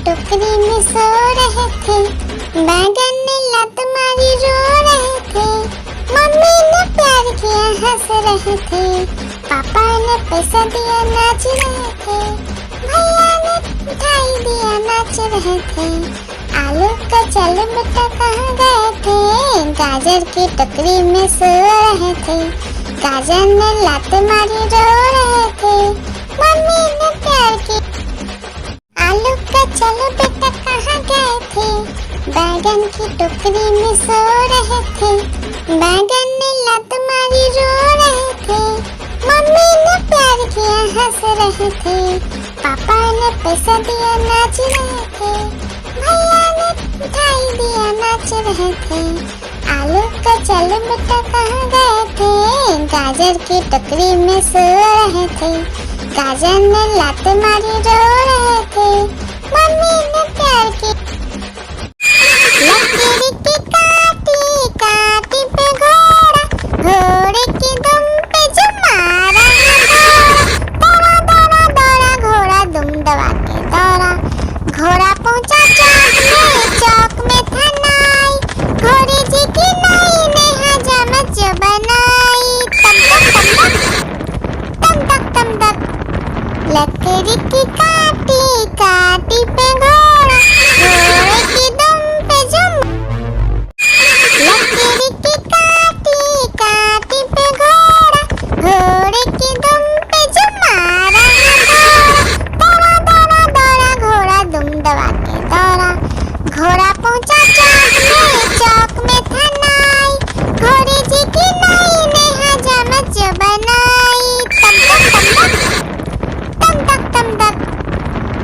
टोकरी में सो रहे थे, बैगन ने लात मारी रो रहे थे, मम्मी ने प्यार किया हंस रहे थे, पापा ने पैसा दिया नाच रहे थे, भैया ने मिठाई दिया नाच रहे थे। आलू का चलो बेटा कहाँ गए थे, गाजर की टोकरी में सो रहे थे, गाजर ने लात मारी रो रहे थे, मम्मी ने प्यार की। आलू का चलो बेटा कहाँ गए थे, बैगन की टोकरी में सो रहे थे, बैगन ने लात मारी रो रहे थे, मम्मी ने प्यार किया हंस रहे थे, पापा ने पैसा दिया नाच रहे थे, भैया ने मिठाई दिया नाच रहे थे। आलू का चलो बेटा कहाँ गए थे, गाजर की टोकरी में सो रहे थे, गाजर ने लात मारी रो रहे थे, मम्मी ने प्यार की। लकीर की काटी काटी पे घोड़ा, घोड़े की दुम पे जो मारा दौड़ा दौड़ा दौड़ा घोड़ा दुम दबा के दौड़ा, घोड़ा पहुंचा चौक में था नाई, घोड़े जी की नाई ने हजामत जो बनाई, तम तक तम तक। लकड़ी की काटी काटी पे घोड़ा, घोड़े की दुम पे जुम। लकड़ी की काटी काटी पे घोड़ा, घोड़े की दुम पे जुम मारा दौड़ा दौड़ा दौड़ा घोड़ा दुम दबा के दौड़ा, घोड़ा पहुंचा चौक में था नाई, घोड़े जी की नाई ने हजामत जो बनाई, तम तक।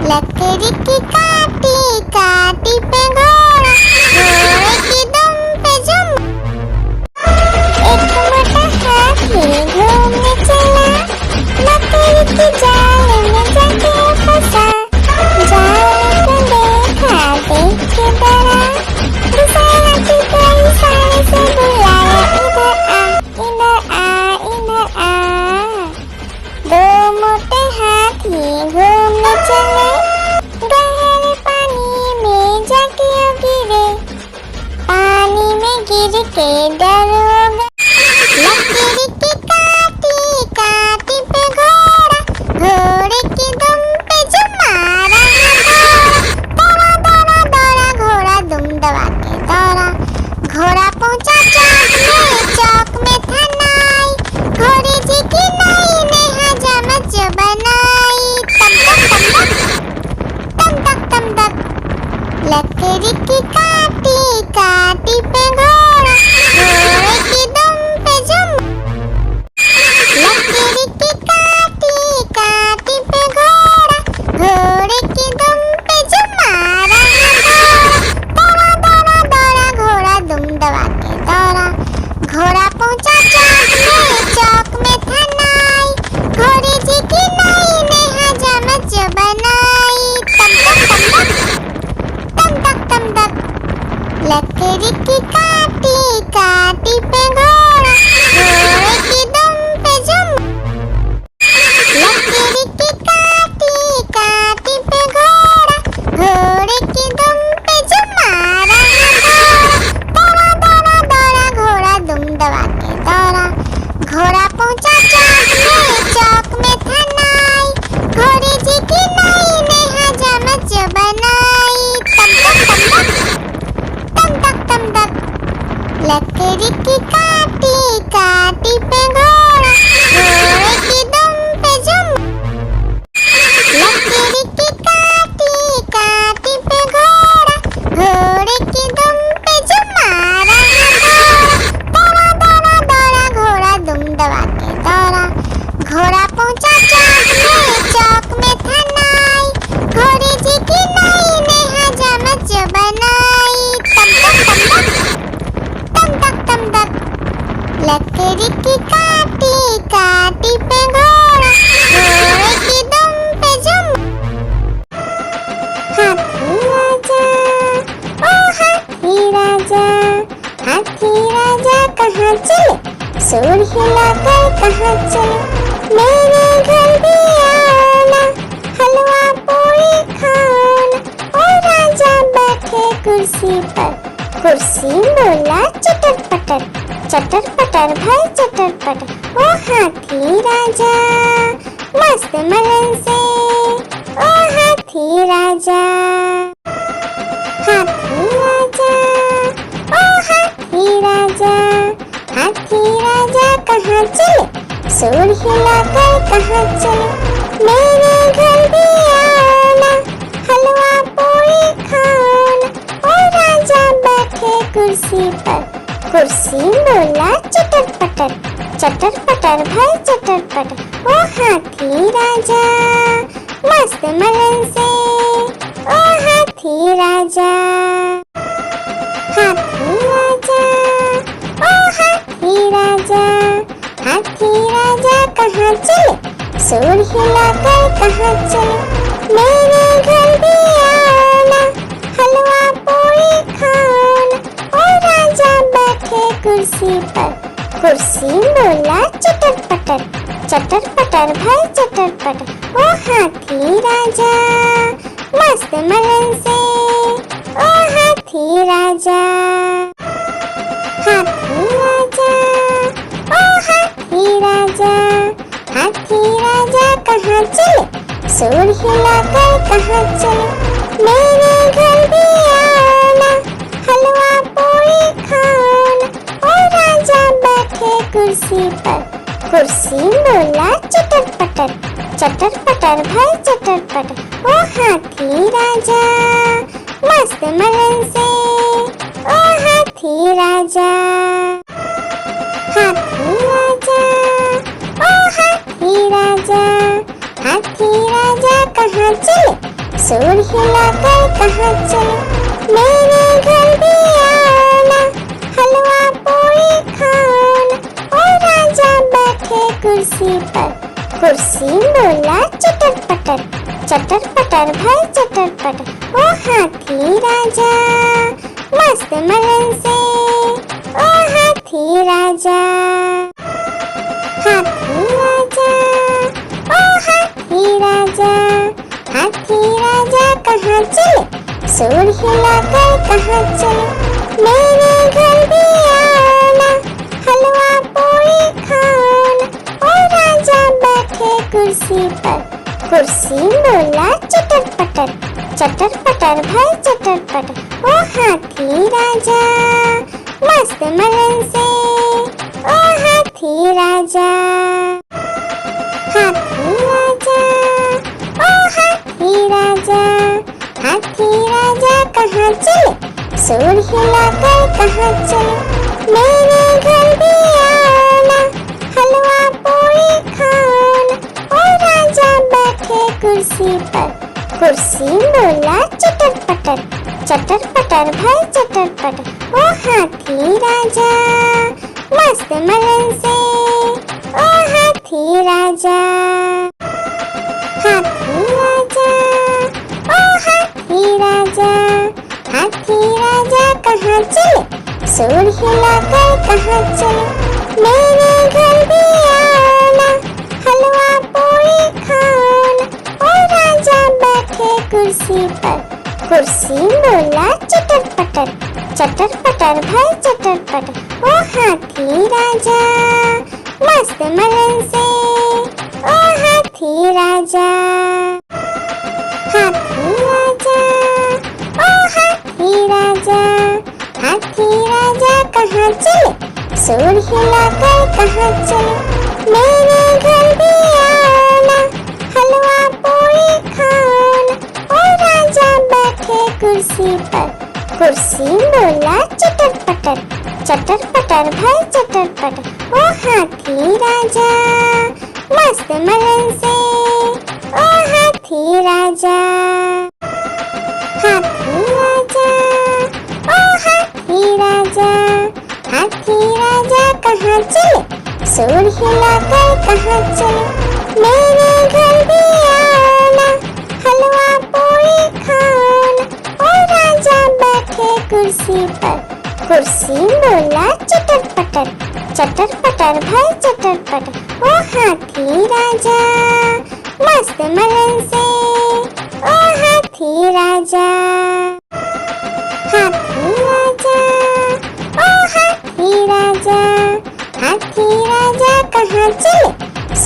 लकड़ी की काटी काटी पे घोड़ा, घोड़े की दुम पे जुम। एक मोटा हाथी घूमने चला, लकड़ी की जाल में जाके फंसा, जाल को देखा देख के डरा, दूसरा हाथी को इशारे से बुलाया, इधर आ इधर आ। दो मोटे हाथी घूमने चले, गहरे पानी में जाके गिरे, पानी में गिर के डर हो गए। लकड़ी की काटी काटी पे घोड़ा, घोड़े की दुम पे जो मारा दौड़ा दौड़ा दौड़ा घोड़ा दुम दबा के दौड़ा, घोड़ा पहुंचा चौक में था नाई, घोड़े जी की नाई ने हजामत जो बनाई, तम तक। लकड़ी की काटी काटी पे घोड़ा, घोड़े की दुम पे जुम। लकड़ी की काटी काटी पे घोड़ा, घोड़े की दुम पे जुम मारा दौड़ा दौड़ा दौड़ा घोड़ा दुम दबा के दौड़ा, घोड़ा पहुंचा चौक में था नाई, घोड़े जी की नाई ने हजामत जो बनाई, तम तक। लकड़ी की काटी काटी पे घोड़ा, घोड़े की दुम पे जुम। लकड़ी की काटी काटी पे घोड़ा, घोड़े की दुम पे जुम मारा दौड़ा दौड़ा दौड़ा घोड़ा दुम दबा के दौड़ा, घोड़ा पहुंचा चौक में था नाई, घोड़े जी की नाई ने हजामत जो बनाई, तम तक। लकड़ी की काटी काटी पे घोड़ा, घोड़े की दुम पे जुम। लकड़ी की काटी काटी पे घोड़ा, घोड़े की दुम पे जुम मारा दौड़ा दौड़ा दौड़ा घोड़ा दुम दबा के दौड़ा, घोड़ा पहुंचा चौक में था नाई, घोड़े जी की नाई ने हजामत जो बनाई, तम तक। लकड़ी की काटी काटी पे घोड़ा, घोड़े की दुम पे जुम। हाथी राजा ओ हाथी राजा, हाथी राजा कहाँ चले, सूर हिलाकर कहाँ चले, मेरे घर भी आना, हलवा पूरी खाना, ओ पटर भाई चटर पटर, ओ हाथी राजा मस्त मलन से, ओ हाथी राजा। हाथी राजा, ओ हाथी राजा, हाथी राजा कहाँ चले, सूर हिलाकर कहाँ चले, मेरे घर भी आना, हलवा पूरी खाना। ओ राजा बैठे कुर्सी पर, कुर्सी बोला चटर पटर भाई चटर पटर, ओ हाथी राजा मस्त मलन से, ओ हाथी राजा। हाथी राजा, ओ हाथी राजा, हाथी राजा कहाँ चले, सूर हिलाकर कहाँ चले, मेरे घर भी आना, हलवा पूरी खाना। ओ राजा बैठे कुर्सी पर, कुर्सी बोला चटर पटर भाई चटर पटर, ओ हाथी राजा मस्त मलन से, ओ हाथी राजा। हाथी राजा, ओ हाथी राजा, हाथी राजा कहाँ चले, सूर हिलाकर कहाँ चले, मेरे घर भी आना, हलवा पूरी खाना। ओ राजा बैठे कुर्सी पर, कुर्सी बोला चटर पटर भाई चटर पटर, ओ हाथी राजा मस्त मलन से, ओ हाथी राजा। हाथी राजा, ओ हाथी राजा, हाथी राजा कहाँ चले, सूर हिलाकर कहाँ चले, मेरे घर भी आना, हलवा पूरी खाना। ओ राजा बैठे कुर्सी पर, कुर्सी बोला चटर पटर भाई चटर पटर, ओ हाथी राजा मस्त मलन से, ओ हाथी राजा। हाथी राजा, ओ हाथी राजा, हाथी राजा कहाँ चले, सूर हिलाकर कहाँ चले, मेरे घर भी आना, हलवा पूरी खाना। ओ राजा बैठे कुर्सी पर, कुर्सी बोला चटर पटर भाई चटर पटर, ओ हाथी राजा मस्त मलन से, ओ हाथी राजा। हाथी राजा, ओ हाथी राजा, हाथी राजा कहाँ चले, सूर हिलाकर कहाँ चले, मेरे घर भी आना, हलवा पूरी खाना। ओ राजा बैठे कुर्सी पर, कुर्सी बोला चटर पटर भाई चटर पटर, ओ हाथी राजा मस्त मलन से, ओ हाथी राजा। हाथी राजा, ओ हाथी राजा, हाथी राजा कहाँ चले, सूर हिलाकर कहाँ चले, मेरे घर भी आना, हलवा पूरी खाना। ओ राजा बैठे कुर्सी पर, कुर्सी बोला चटर पटर भाई चटर पटर, ओ हाथी राजा मस्त मलन से, ओ हाथी राजा। हाथी राजा, ओ हाथी राजा, हाथी राजा कहाँ चले, सूर हिलाकर कहाँ चले, मेरे घर भी आना, हलवा पूरी खाना। ओ राजा बैठे कुर्सी पर, कुर्सी बोला चटर पटर भाई चटर पटर, ओ हाथी राजा मस्त मलन से, ओ हाथी राजा। हाथी राजा, ओ हाथी राजा, हाथी राजा कहाँ चले, सूर हिलाकर कहाँ चले, मेरे घर भी आना, हलवा पूरी खाना। ओ राजा बैठे कुर्सी पर, कुर्सी बोला चटर पटर भाई चटर पटर, ओ हाथी राजा मस्त मलन से, ओ हाथी राजा। हाथी राजा, ओ हाथी राजा,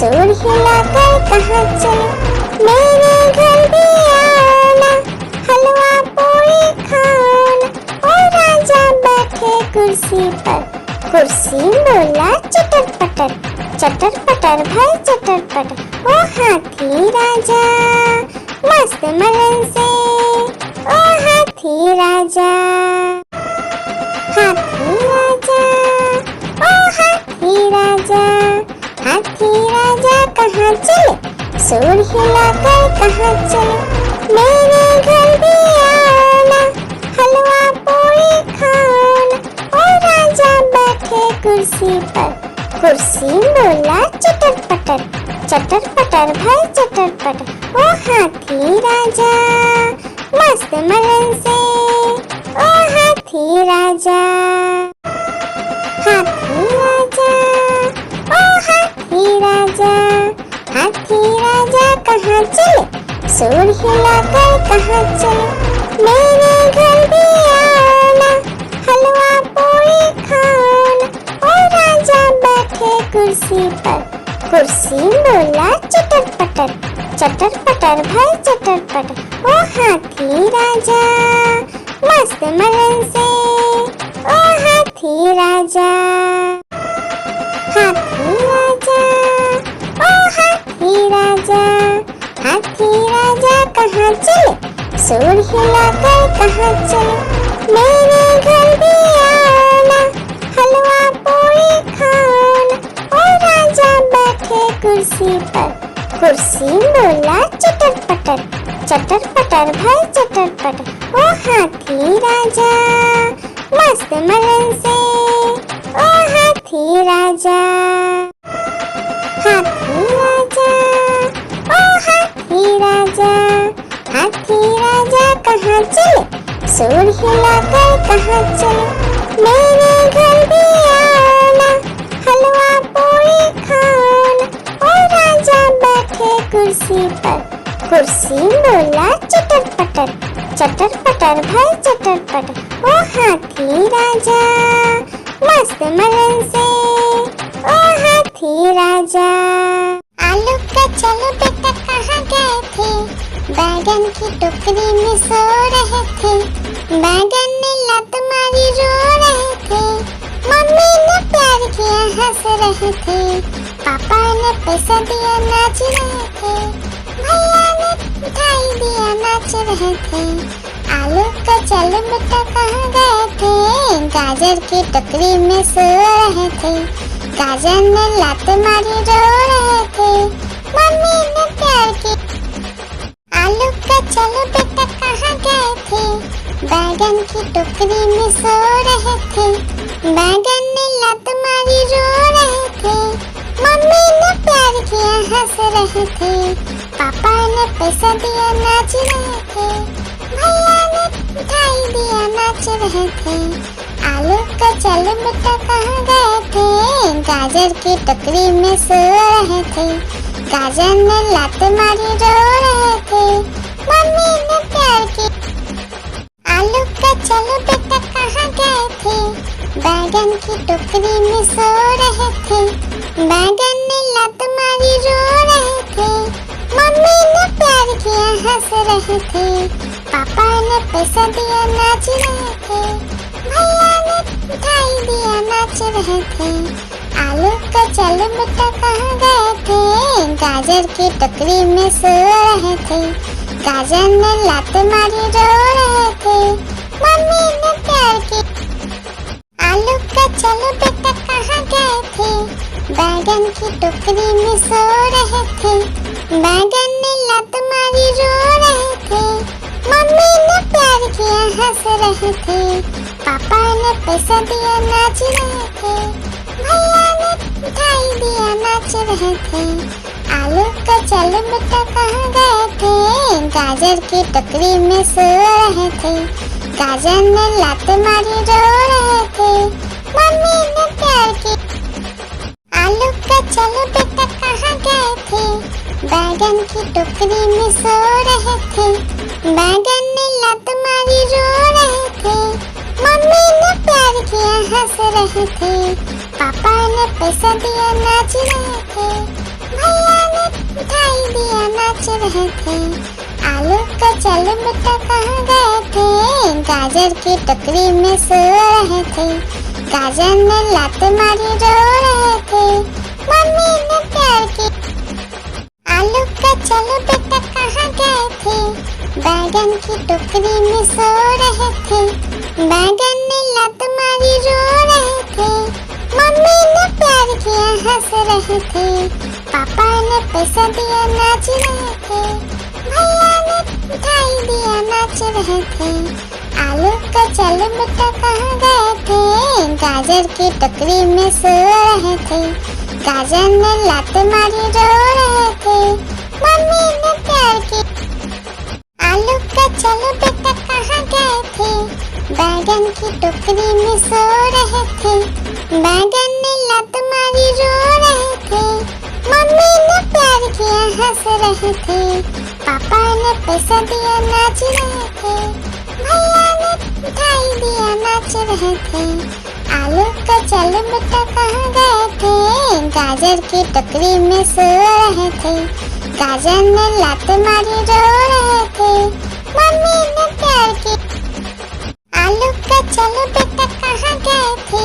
सुर हिलाकर कहाँ चले, मेरे घर भी आना, हलवा पूरी खाना। ओ राजा बैठे कुर्सी पर, कुर्सी बोला चटर पटर, चटर पटर भाई चटर पटर। ओ हाथी राजा मस्त मलन से, ओ हाथी राजा, हाथी राजा, ओ हाथी राजा, हाथी राजा कहाँ चले, सुर हिलाकर कहाँ चले, मेरे घर भी आना, हलवा पूरी खाना। ओ राजा बैठे कुर्सी पर, कुर्सी बोला चटर पटर, चटर पटर भाई चटर पटर। ओ हाथी राजा मस्त मलन से, ओ हाथी राजा, हाथी राजा, ओ हाथी राजा, हाथी राजा कहाँ चले, सुर हिलाकर कहाँ चले, मेरे घर भी आना, हलवा पूरी खाना। ओ राजा बैठे कुर्सी पर, कुर्सी बोला चटर पटर, चटर पटर भाई चटर पटर। ओ हाथी राजा मस्त मलन से, ओ हाथी राजा, हाथी राजा, ओ हाथी राजा, हाथी राजा कहाँ चले, सुर हिलाकर कहाँ चले, मेरे घर भी आना, हलवा पूरी खाना। ओ राजा बैठे कुर्सी पर, कुर्सी बोला चटर पटर, चटर पटर भाई चटर पटर। ओ हाथी राजा मस्त मलन से, ओ हाथी राजा, हाथी राजा, ओ हाथी राजा, हाथी राजा कहाँ चले, सुर हिलाकर कहाँ चले, मेरे घर भी आना, हलवा पूरी खाना। ओ राजा बैठे कुर्सी पर, कुर्सी बोला चटर पटर, चटर पटर भाई चटर पटर। ओ हाथी राजा मस्त मलन से, ओ हाथी राजा। आलू का चलो बेटा कहाँ गए थे, बैगन की टोकरी में सो रहे थे, बैगन ने लात मारी रो रहे थे, मम्मी ने प्यार किया हंस रहे थे, पापा ने पैसा दिया नाच रहे थे, भैया ने मिठाई दिया नाच रहे थे। आलू का चलो बेटा कहाँ गए थे, गाजर की टोकरी में सो रहे थे, गाजर ने लात मारी रो रहे थे, मम्मी ने प्यार की। आलू का चलो बेटा कहाँ गए थे, बैगन की टोकरी में सो रहे थे, बैगन ने लात मारी रो रहे थे, मम्मी ने प्यार किया हंस रहे थे, पापा ने पैसा दिया नाच रहे थे, भैया ने मिठाई दिया नाच रहे थे। आलू का चलो बेटा कहाँ गए थे, गाजर की टोकरी में सो रहे थे, गाजर ने लात मारी रो रहे थे, मम्मी ने प्यार की। आलू का चलो बेटा कहाँ गए थे, बैगन की टोकरी में सो रहे थे, बैगन ने लात मारी रो रहे थे, मम्मी ने प्यार किया हंस रहे थे, पापा ने पैसा दिया नाच रहे थे, भैया ने मिठाई दिया नाच रहे थे। आलू का चलो बेटा कहाँ गए थे, गाजर की टोकरी में सो रहे थे, गाजर ने लात मारी रो रहे थे, मम्मी ने प्यार की। आलू का चलो बेटा कहाँ गए थे, बैगन की टोकरी में सो रहे थे, बैगन ने लात मारी रो रहे थे, मम्मी ने प्यार किया हंस रहे थे, पापा ने पैसा दिया नाच रहे थे, भैया ने मिठाई दिया नाच रहे थे। आलू का चलो बेटा कहाँ गए थे, गाजर की टोकरी में सो रहे थे, गाजर ने लात मारी रो रहे थे, मम्मी ने प्यार की। आलू का चलो बेटा कहाँ गए थे, बैगन की टोकरी में सो रहे थे, बैगन ने लात मारी रो रहे थे, मम्मी ने प्यार किया हंस रहे थे, पापा ने पैसा दिया नाच रहे थे, भैया ने मिठाई दिया नाच रहे थे। आलू का चल बेटा कहाँ गए थे, गाजर की टोकरी में सो रहे थे। गाजर ने लात मारी रो रहे थे, मम्मी ने प्यार की। आलू का चलो बेटा कहाँ गए थे, बैगन की टोकरी में सो रहे थे। बैगन ने लात मारी रो रहे थे, मम्मी ने प्यार किया हंस रहे थे। पापा ने पैसा दिया नाच रहे थे, भैया ने मिठाई दिया नाच रहे थे। आलू का चल बेटा कहाँ गए थे, गाजर की टोकरी में सो रहे थे। गाजर ने लात मारी रो रहे थे, मम्मी ने प्यार की। आलू का चलो बेटा कहाँ गए थे, बैगन की टोकरी में सो रहे थे। बैगन ने लात मारी रो रहे थे, मम्मी ने प्यार किया हंस रहे थे। पापा ने पैसा दिया नाच रहे थे, भैया ने मिठाई दिया नाच रहे थे। आलू का चल बेटा कहाँ गए थे, गाजर की टोकरी में सो रहे थे। गाजर ने लात मारी रो रहे थे, मम्मी ने प्यार की। आलू का चलो बेटा कहाँ गए थे,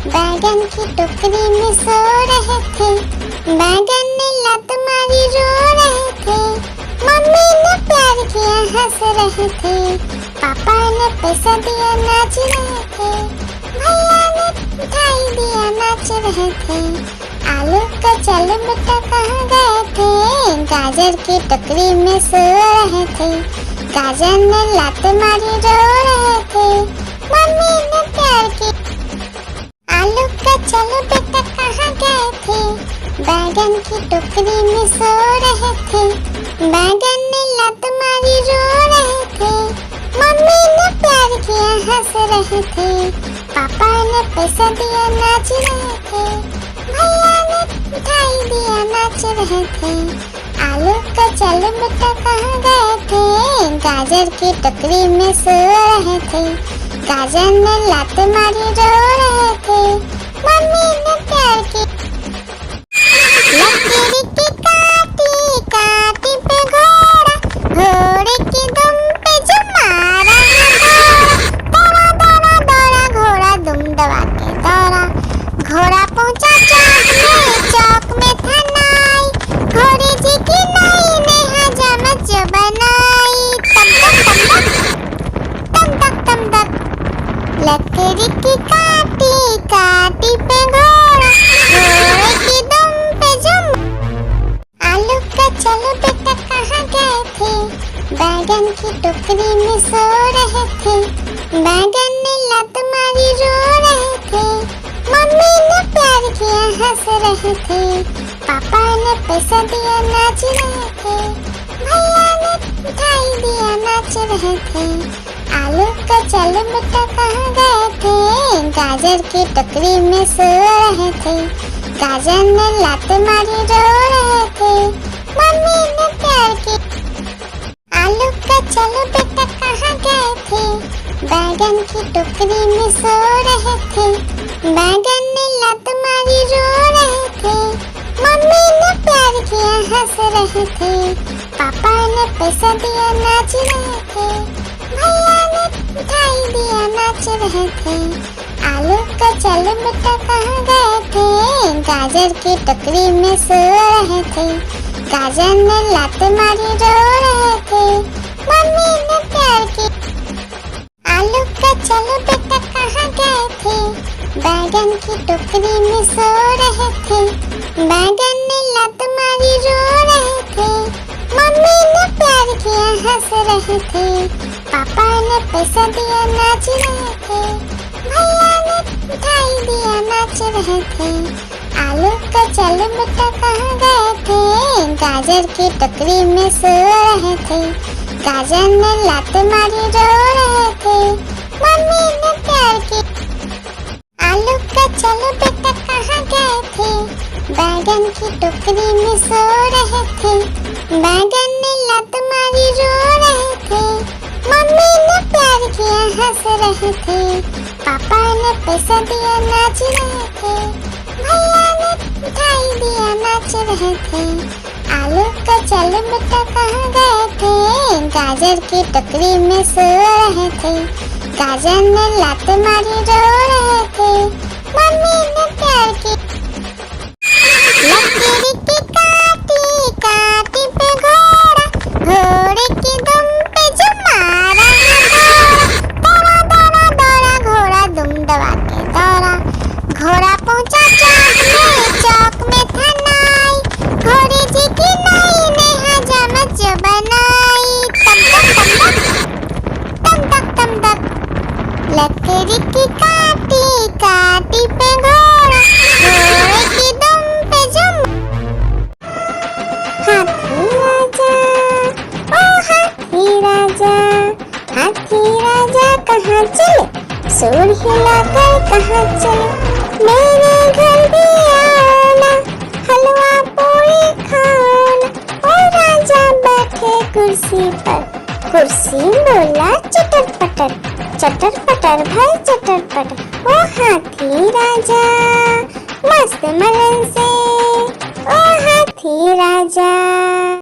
बैगन की टोकरी में सो रहे थे। बैगन ने लात मारी रो रहे थे, मम्मी ने प्यार किया हंस रहे थे। पापा ने पैसा दिया नाच रहे थे, भैया ने मिठाई दिया नाच रहे थे। आलू का चल बेटा कहाँ गए थे, गाजर की टोकरी में सो रहे थे। गाजर ने लात मारी रो रहे थे, मम्मी ने प्यार की। आलू का चलो बेटा कहाँ गए थे, बैगन की टोकरी में सो रहे थे। बैगन ने लात मारी रो रहे थे, मम्मी ने प्यार किया हंस रहे थे। पापा ने पैसा दिया नाच रहे थे, भैया ने मिठाई दिया नाच रहे थे। आलू का चल बेटा कहाँ गए थे, गाजर की टोकरी में सो रहे थे। गाजर ने लात मारी रो रहे थे, मम्मी ने प्यार की। लकीर की काटी काटी पे घोड़ा, घोड़े की दुम पे जो मारा है दौड़ा दौड़ा दौड़ा घोड़ा दुम दबा के दौड़ा। घोड़ा पहुंचा चौक में था नाई, घोड़े जी की नाई ने हजामत जो बनाई। तम तक तम तक लकड़ी की काटी काटी पे घोड़ा, घोड़े की दुम पे जुम। आलू का चलो बेटा कहाँ गए थे, बैगन की टोकरी में सो रहे थे। बैगन ने लात मारी रो रहे थे, मम्मी ने प्यार किया हंस रहे थे। पापा ने पैसा दिया नाच रहे थे, भैया ने मिठाई दिया नाच रहे थे। आलू का चल बेटा कहाँ गए थे, गाजर की टोकरी में सो रहे थे। गाजर ने लात मारी रो रहे थे, मम्मी ने प्यार की। आलू का चलो बेटा कहाँ गए थे, बैगन की टोकरी में सो रहे थे। बैगन ने लात मारी रो रहे थे, मम्मी ने प्यार किया हंस रहे थे। पापा ने पैसा दिया नाच रहे थे, भैया ने मिठाई दिया नाच रहे थे। आलू का चल बेटा कहाँ गए थे, गाजर की टोकरी में सो रहे थे। गाजर ने लात मारी रो रहे थे, मम्मी ने प्यार की। आलू का चलो बेटा कहाँ गए थे, बैगन की टोकरी में सो रहे थे। बैगन ने लात मारी रो रहे थे, मम्मी ने प्यार किया हंस रहे थे। पापा ने पैसा दिया नाच रहे थे, भैया ने मिठाई दिया नाच रहे थे। आलू का चल बेटा कहाँ गए थे, गाजर की टोकरी में सो रहे थे। गाजर ने लात मारी रो रहे थे, मम्मी ने प्यार की। आलू का चलो बेटा कहाँ गए थे, बैगन की टोकरी में सो रहे थे। बैगन ने लात मारी रो रहे थे, मम्मी ने प्यार किया हंस रहे थे। पापा ने पैसा दिया नाच रहे थे, भैया ने मिठाई दिया नाच रहे थे। आलू का चल बेटा कहाँ गए थे, गाजर की टोकरी में सो रहे थे। गाजर ने लात मारी रो रहे थे, मम्मी ने प्यार की। लकीर की काटी काटी पे घोड़ा, घोड़े की दुम पे जो मारा है दौड़ा, दौड़ा दौड़ा घोड़ा दुम दबा के दौड़ा। घोड़ा पहुंचा चौक में था नाई, घोड़े जी की नाई ने हजामत जो बनाई। तम तक तम तक लकड़ी की काटी काटी पे घोड़ा, घोड़े की दुम पे जम। हाथी राजा ओ हाथी राजा, हाथी राजा कहाँ चले, सूंड हिलाकर कहाँ चले। मेरे घर भी आना, हलवा पूरी खाना। ओ राजा बैठे कुर्सी पर, कुर्सी बोला चटर पटर, चटर पटर भाई चटर पटर। ओ हाथी राजा मस्त मलन से, ओ हाथी राजा।